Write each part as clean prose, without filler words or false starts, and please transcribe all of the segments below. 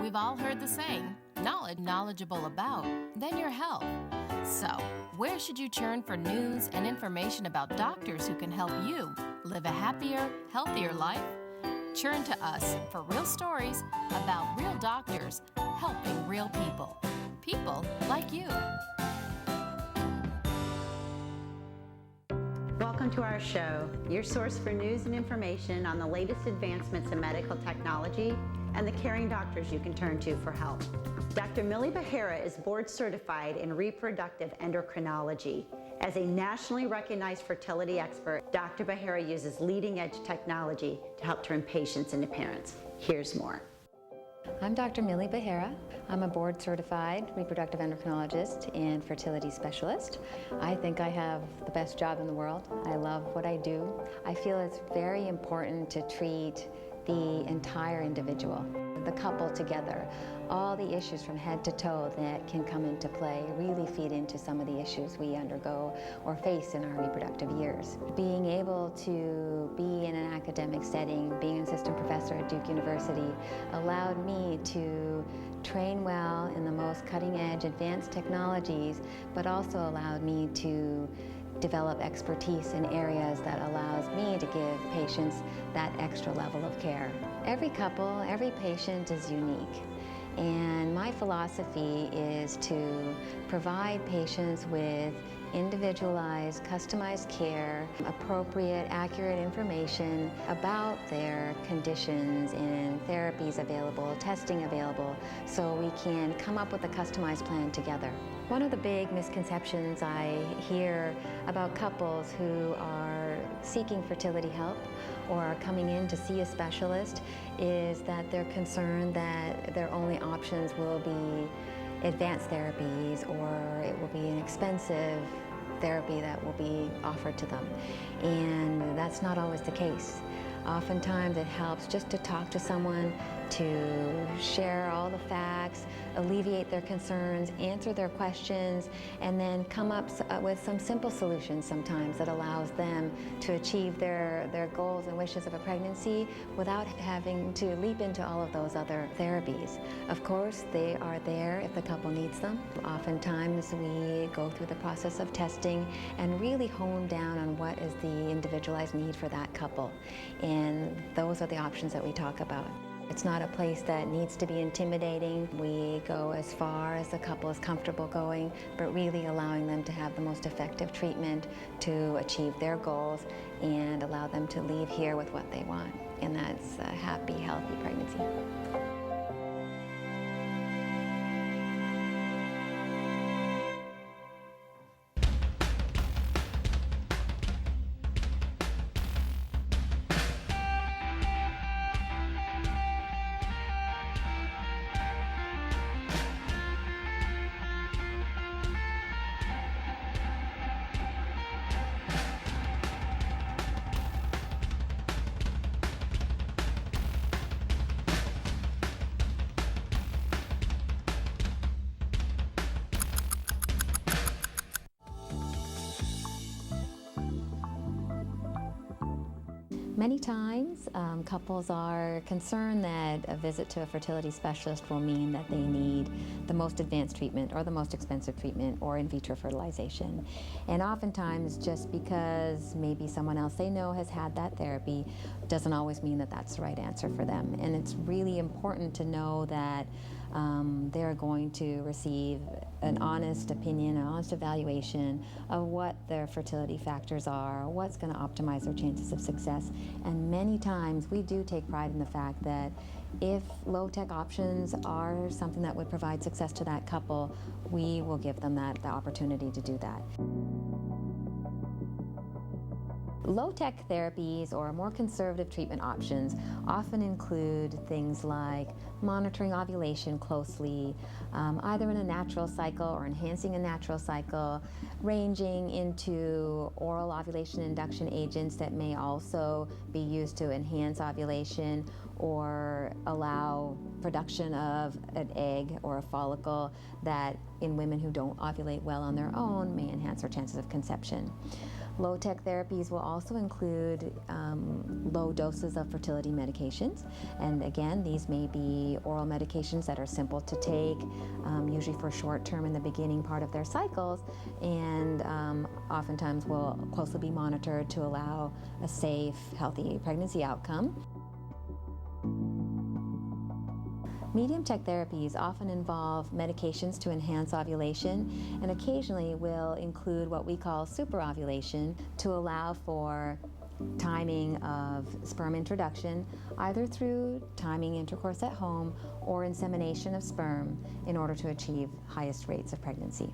We've all heard the saying, knowledgeable about, then your health. So, where should you turn for news and information about doctors who can help you live a happier, healthier life? Turn to us for real stories about real doctors helping real people. People like you. Welcome to our show, your source for news and information on the latest advancements in medical technology and the caring doctors you can turn to for help. Dr. Millie Behera is board certified in reproductive endocrinology. As a nationally recognized fertility expert, Dr. Behera uses leading-edge technology to help turn patients into parents. Here's more. I'm Dr. Millie Behera. I'm a board-certified reproductive endocrinologist and fertility specialist. I think I have the best job in the world. I love what I do. I feel it's very important to treat the entire individual, the couple together. All the issues from head to toe that can come into play really feed into some of the issues we undergo or face in our reproductive years. Being able to be in an academic setting, being an assistant professor at Duke University, allowed me to train well in the most cutting-edge advanced technologies, but also allowed me to develop expertise in areas that allows me to give patients that extra level of care. Every couple, every patient is unique. And my philosophy is to provide patients with individualized, customized care, appropriate, accurate information about their conditions and therapies available, testing available, so we can come up with a customized plan together. One of the big misconceptions I hear about couples who are seeking fertility help or are coming in to see a specialist is that they're concerned that their only options will be advanced therapies or it will be an expensive therapy that will be offered to them. And that's not always the case. Oftentimes it helps just to talk to someone, to share all the facts, alleviate their concerns, answer their questions, and then come up with some simple solutions sometimes that allows them to achieve their goals and wishes of a pregnancy without having to leap into all of those other therapies. Of course, they are there if the couple needs them. Oftentimes we go through the process of testing and really hone down on what is the individualized need for that couple. And those are the options that we talk about. It's not a place that needs to be intimidating. We go as far as the couple is comfortable going, but really allowing them to have the most effective treatment to achieve their goals and allow them to leave here with what they want. And that's a happy, healthy pregnancy. Many times, couples are concerned that a visit to a fertility specialist will mean that they need the most advanced treatment or the most expensive treatment or in vitro fertilization. And oftentimes, just because maybe someone else they know has had that therapy doesn't always mean that that's the right answer for them. And it's really important to know that they're going to receive an honest opinion, an honest evaluation of what their fertility factors are, what's going to optimize their chances of success. And many times we do take pride in the fact that if low-tech options are something that would provide success to that couple, we will give them the opportunity to do that. Low-tech therapies or more conservative treatment options often include things like monitoring ovulation closely, either in a natural cycle or enhancing a natural cycle, ranging into oral ovulation induction agents that may also be used to enhance ovulation, or allow production of an egg or a follicle that in women who don't ovulate well on their own may enhance their chances of conception. Low-tech therapies will also include low doses of fertility medications. And again, these may be oral medications that are simple to take, usually for short term in the beginning part of their cycles, and oftentimes will closely be monitored to allow a safe, healthy pregnancy outcome. Medium-tech therapies often involve medications to enhance ovulation and occasionally will include what we call superovulation to allow for timing of sperm introduction, either through timing intercourse at home or insemination of sperm in order to achieve highest rates of pregnancy.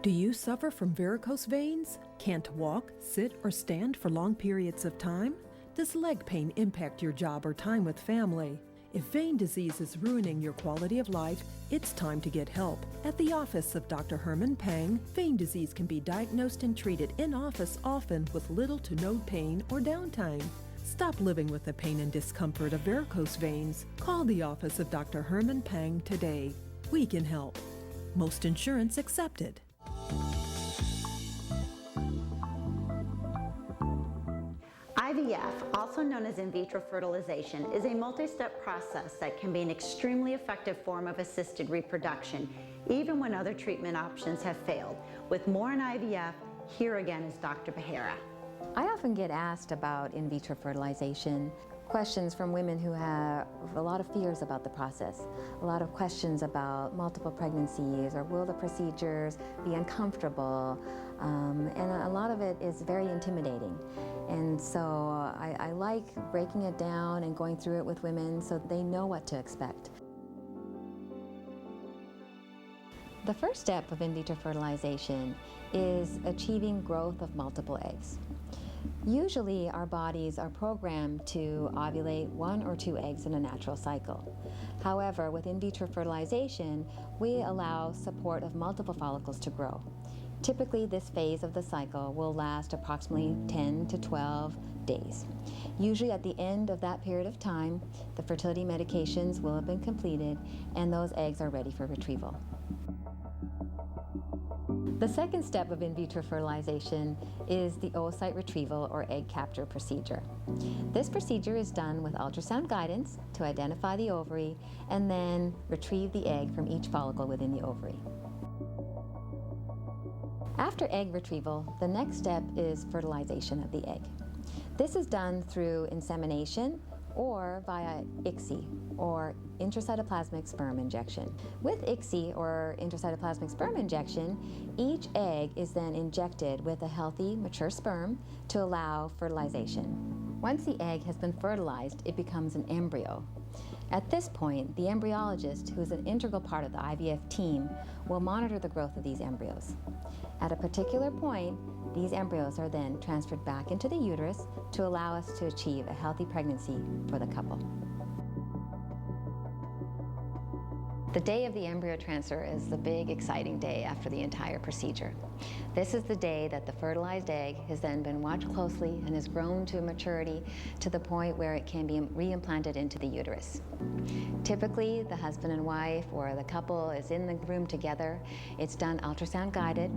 Do you suffer from varicose veins? Can't walk, sit, or stand for long periods of time? Does leg pain impact your job or time with family? If vein disease is ruining your quality of life, it's time to get help. At the office of Dr. Herman Pang, vein disease can be diagnosed and treated in office often with little to no pain or downtime. Stop living with the pain and discomfort of varicose veins. Call the office of Dr. Herman Pang today. We can help. Most insurance accepted. IVF, also known as in vitro fertilization, is a multi-step process that can be an extremely effective form of assisted reproduction, even when other treatment options have failed. With more on IVF, here again is Dr. Becerra. I often get asked about in vitro fertilization, questions from women who have a lot of fears about the process, a lot of questions about multiple pregnancies, or will the procedures be uncomfortable, and a lot of it is very intimidating. And so I like breaking it down and going through it with women so they know what to expect. The first step of in vitro fertilization is achieving growth of multiple eggs. Usually our bodies are programmed to ovulate 1 or 2 eggs in a natural cycle. However, with in vitro fertilization, we allow support of multiple follicles to grow. Typically, this phase of the cycle will last approximately 10 to 12 days. Usually at the end of that period of time, the fertility medications will have been completed and those eggs are ready for retrieval. The second step of in vitro fertilization is the oocyte retrieval or egg capture procedure. This procedure is done with ultrasound guidance to identify the ovary and then retrieve the egg from each follicle within the ovary. After egg retrieval, the next step is fertilization of the egg. This is done through insemination or via ICSI, or intracytoplasmic sperm injection. With ICSI, or intracytoplasmic sperm injection, each egg is then injected with a healthy, mature sperm to allow fertilization. Once the egg has been fertilized, it becomes an embryo. At this point, the embryologist, who is an integral part of the IVF team, will monitor the growth of these embryos. At a particular point, these embryos are then transferred back into the uterus to allow us to achieve a healthy pregnancy for the couple. The day of the embryo transfer is the big, exciting day after the entire procedure. This is the day that the fertilized egg has then been watched closely and has grown to maturity to the point where it can be reimplanted into the uterus. Typically, the husband and wife or the couple is in the room together. It's done ultrasound guided,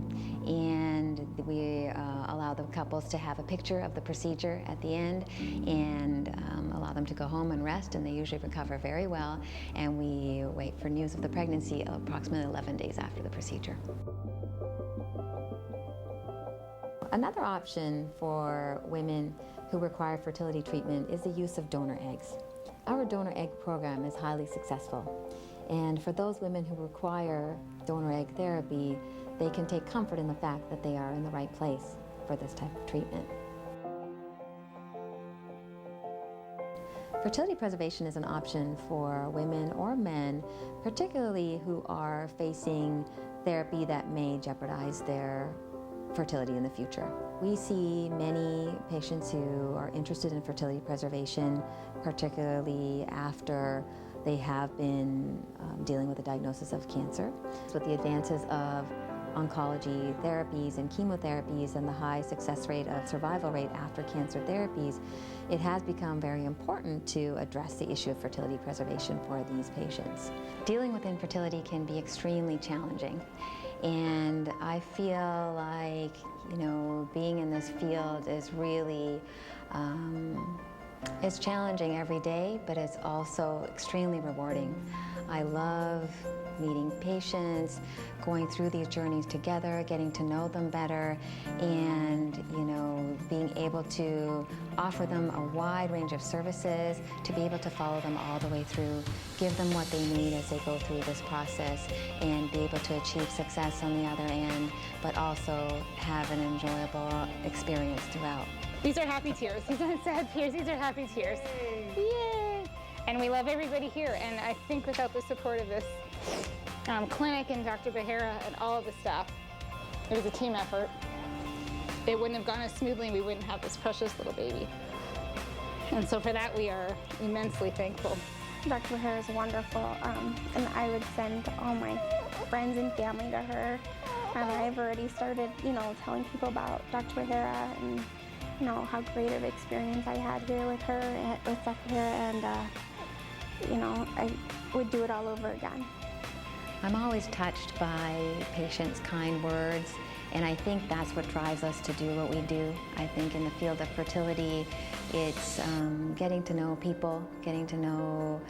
and we allow the couples to have a picture of the procedure at the end and allow them to go home and rest, and they usually recover very well, and we wait for news of the pregnancy approximately 11 days after the procedure. Another option for women who require fertility treatment is the use of donor eggs. Our donor egg program is highly successful, and for those women who require donor egg therapy, they can take comfort in the fact that they are in the right place for this type of treatment. Fertility preservation is an option for women or men, particularly who are facing therapy that may jeopardize their fertility in the future. We see many patients who are interested in fertility preservation, particularly after they have been dealing with a diagnosis of cancer. With the advances of oncology therapies and chemotherapies and the high success rate of survival rate after cancer therapies, it has become very important to address the issue of fertility preservation for these patients. Dealing with infertility can be extremely challenging, and I feel like, being in this field is really it's challenging every day, but it's also extremely rewarding. I love meeting patients, going through these journeys together, getting to know them better, and being able to offer them a wide range of services, to be able to follow them all the way through, give them what they need as they go through this process, and be able to achieve success on the other end, but also have an enjoyable experience throughout. These are happy tears. These aren't sad tears. These are happy tears. Yay! And we love everybody here. And I think without the support of this clinic and Dr. Becerra and all of the staff, it was a team effort. It wouldn't have gone as smoothly, and we wouldn't have this precious little baby. And so for that, we are immensely thankful. Dr. Becerra is wonderful, and I would send all my friends and family to her. I've already started, telling people about Dr. Becerra and how great of an experience I had here with her, with Dr. Becerra, and I would do it all over again. I'm always touched by patients' kind words, and I think that's what drives us to do what we do. I think in the field of fertility, it's getting to know people, getting to know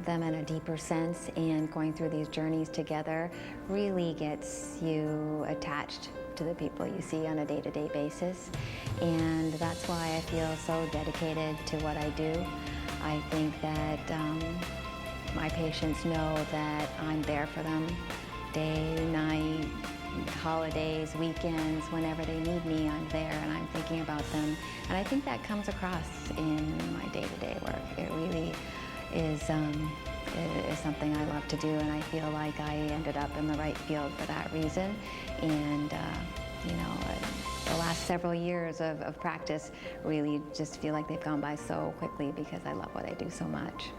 them in a deeper sense, and going through these journeys together really gets you attached to the people you see on a day-to-day basis. And that's why I feel so dedicated to what I do. I think that my patients know that I'm there for them day, night, holidays, weekends, whenever they need me, I'm there and I'm thinking about them. And I think that comes across in my day-to-day work. It really is something I love to do, and I feel like I ended up in the right field for that reason. And the last several years of practice really just feel like they've gone by so quickly because I love what I do so much.